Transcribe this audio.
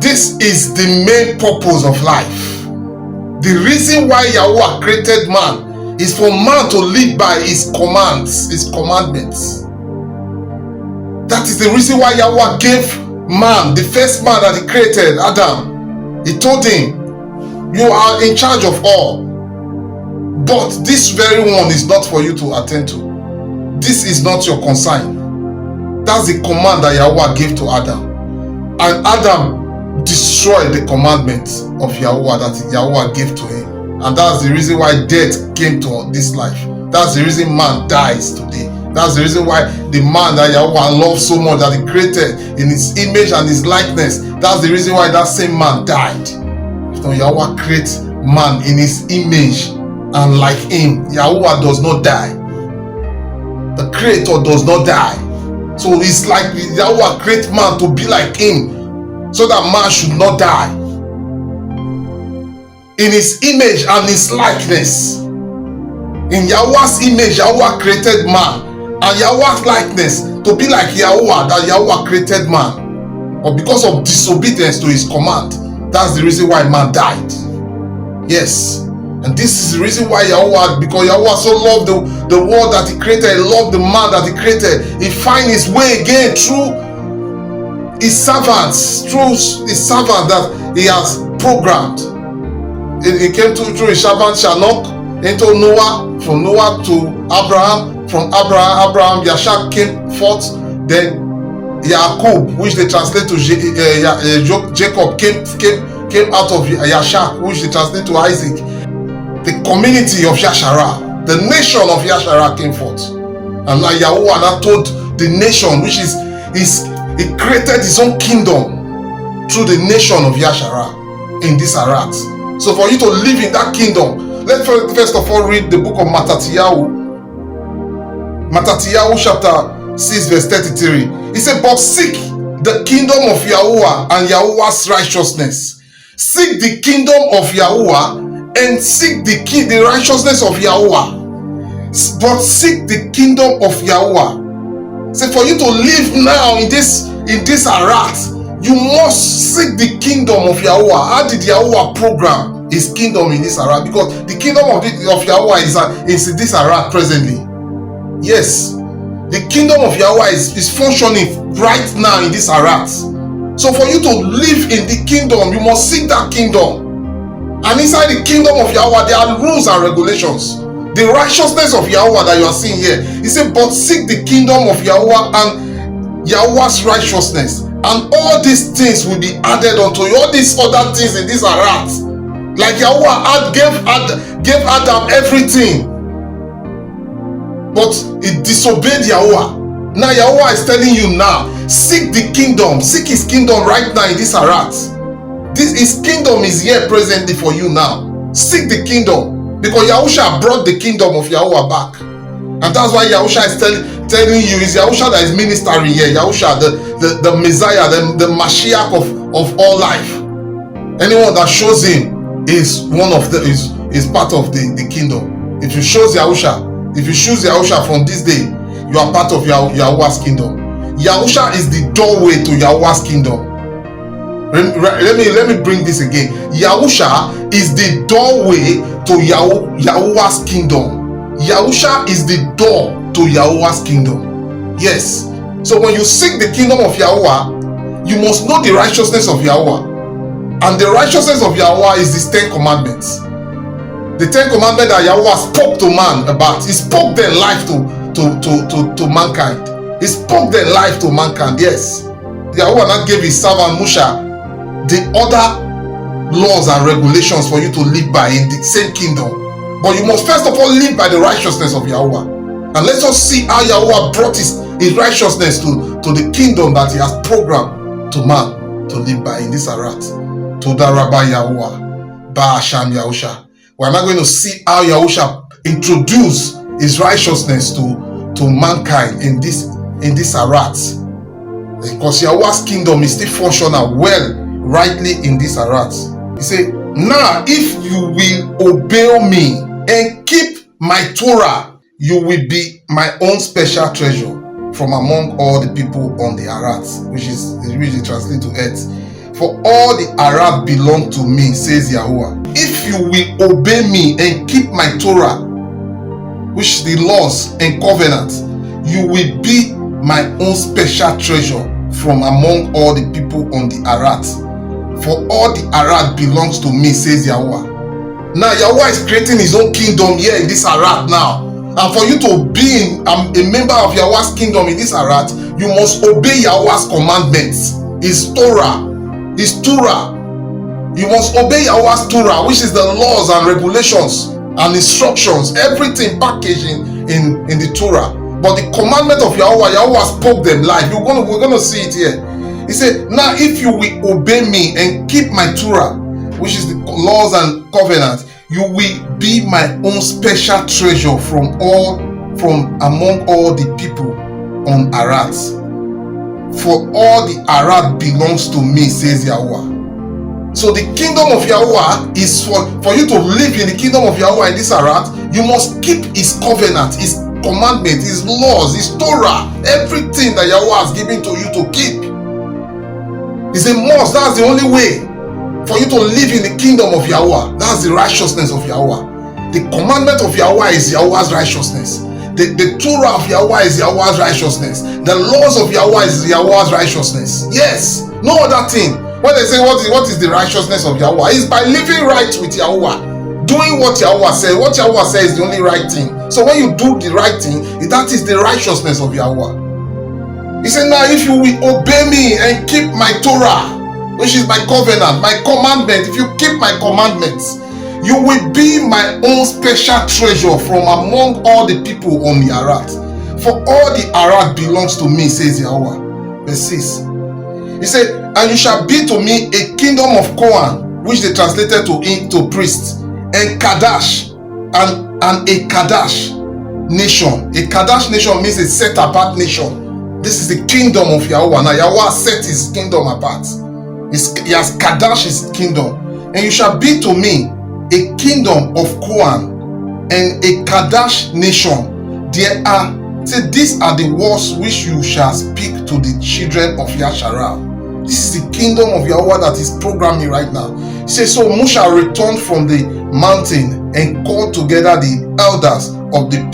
This is the main purpose of life. The reason why YAHUAH created man is for man to live by his commands, his commandments. That is the reason why YAHUAH gave man, the first man that he created, Adam. He told him, you are in charge of all, but this very one is not for you to attend to. This is not your concern. That's the command that YAHUAH gave to Adam. And Adam destroyed the commandments of YAHUAH that YAHUAH gave to him. And that's the reason why death came to this life. That's the reason man dies today. That's the reason why the man that YAHUAH loves so much, that he created in his image and his likeness, that's the reason why that same man died. So YAHUAH creates man in his image and like him. YAHUAH does not die. The creator does not die. So it's like YAHUAH creates man to be like him, so that man should not die. In his image and his likeness. In YAHUAH's image, YAHUAH created man. And YAHUAH's likeness to be like YAHUAH, that YAHUAH created man. But because of disobedience to his command, that's the reason why man died. Yes. And this is the reason why YAHUAH, because YAHUAH so loved the world that he created, he loved the man that he created, he find his way again through his servants, that he has programmed. He came through his servant Shalum into Noah, from Noah to Abraham, from Abraham Yashak came forth, then Jacob, which they translate to Jacob, came out of Yashak, which they translate to Isaac. The community of Yasharah, the nation of Yasharah came forth. And now YAHUAH now told the nation, which is he created his own kingdom through the nation of Yasharah in this Arat. So for you to live in that kingdom, let's first of all read the book of Mattathiyahu. Mattathiyahu chapter 6 verse 33. He said, but seek the kingdom of YAHUAH and YAHUAH's righteousness. Seek the kingdom of YAHUAH and seek the righteousness of YAHUAH. But seek the kingdom of YAHUAH. Say, for you to live now in this Arat, you must seek the kingdom of YAHUAH. How did YAHUAH program his kingdom in this Arat? Because the kingdom of YAHUAH is in this Arat presently. Yes, the kingdom of YAHUAH is functioning right now in this Arat. So for you to live in the kingdom, you must seek that kingdom. And inside the kingdom of YAHUAH, there are rules and regulations. The righteousness of YAHUAH that you are seeing here, he said, but seek the kingdom of YAHUAH and YAHUAH's righteousness, and all these things will be added unto you. All these other things in this Arat, like YAHUAH gave Adam everything, but he disobeyed YAHUAH. Now YAHUAH is telling you now, seek the kingdom, seek his kingdom right now in this Arat. His kingdom is here presently for you now. Seek the kingdom, because Yahushua brought the kingdom of YAHUAH back. And that's why Yahushua is telling you, it's Yahushua that is ministering here. Yahushua, the Messiah, the Mashiach of all life. Anyone that shows him is is part of the kingdom. If you choose Yahushua from this day, you are part of Yahuwah's kingdom. Yahushua is the doorway to Yahuwah's kingdom. Let me bring this again. Yahushua is the doorway to Yahuwah's kingdom. Yahushua is the door to Yahuwah's kingdom. Yes. So when you seek the kingdom of YAHUAH, you must know the righteousness of YAHUAH. And the righteousness of YAHUAH is the 10 commandments. The 10 commandments that YAHUAH spoke to man about. He spoke their life to mankind. He spoke their life to mankind. Yes. YAHUAH now gave his servant Musha the other laws and regulations for you to live by in the same kingdom. But you must first of all live by the righteousness of YAHUAH. And let us see how YAHUAH brought his righteousness to the kingdom that he has programmed to man to live by in this Arat. To the Rabbi YAHUAH, Ba'asham Yahusha. We're not going to see how Yahusha introduced his righteousness to mankind in this Arat. Because Yahuwah's kingdom is still functional well, rightly in this Arat. He said, now if you will obey me and keep my Torah, you will be my own special treasure from among all the people on the Arat, which is translated to earth. For all the Arad belong to me, says Yahuwah. If you will obey me and keep my Torah, which is the laws and covenant, you will be my own special treasure from among all the people on the Arad. For all the Arad belongs to me, says Yahuwah. Now Yahuwah is creating his own kingdom here in this Arad now. And for you to be a member of Yahuwah's kingdom in this Arad, you must obey Yahuwah's commandments, his Torah. His Torah. You must obey Yahuwah's Torah, which is the laws and regulations and instructions, everything packaged in the Torah. But the commandment of Yahuwah spoke them live. We're going to see it here. He said, now if you will obey me and keep my Torah, which is the laws and covenant, you will be my own special treasure from among all the people on Arad. For all the Arad belongs to me, says Yahuwah. So the kingdom of Yahuwah is for you to live in the kingdom of Yahuwah in this Arad. You must keep his covenant, his commandment, his laws, his Torah, everything that Yahuwah has given to you to keep. It's a must. That's the only way for you to live in the kingdom of Yahuwah. That's the righteousness of Yahuwah. The commandment of Yahuwah is Yahuwah's righteousness. The Torah of Yahuwah is Yahuwah's righteousness. The laws of Yahuwah is Yahuwah's righteousness. Yes, no other thing. When they say what is the righteousness of Yahuwah, it's by living right with Yahuwah, doing what Yahuwah says. What Yahuwah says is the only right thing. So when you do the right thing, that is the righteousness of Yahuwah. He said, now if you will obey me and keep my Torah, which is my covenant, my commandment, if you keep my commandments, you will be my own special treasure from among all the people on the Arad. For all the Arad belongs to me, says Yahuwah. Verse 6. He said, and you shall be to me a kingdom of Kohan, which they translated to priests, and Kadash, and a Kadash nation. A Kadash nation means a set apart nation. This is the kingdom of Yahuwah. Now Yahuwah set his kingdom apart. He has Kadash his kingdom. And you shall be to me a kingdom of Kohan and a Kadash nation. These are the words which you shall speak to the children of Yasharal. This is the kingdom of Yahuwah that is programming right now. He says, so Moshe returned from the mountain and called together the elders of the people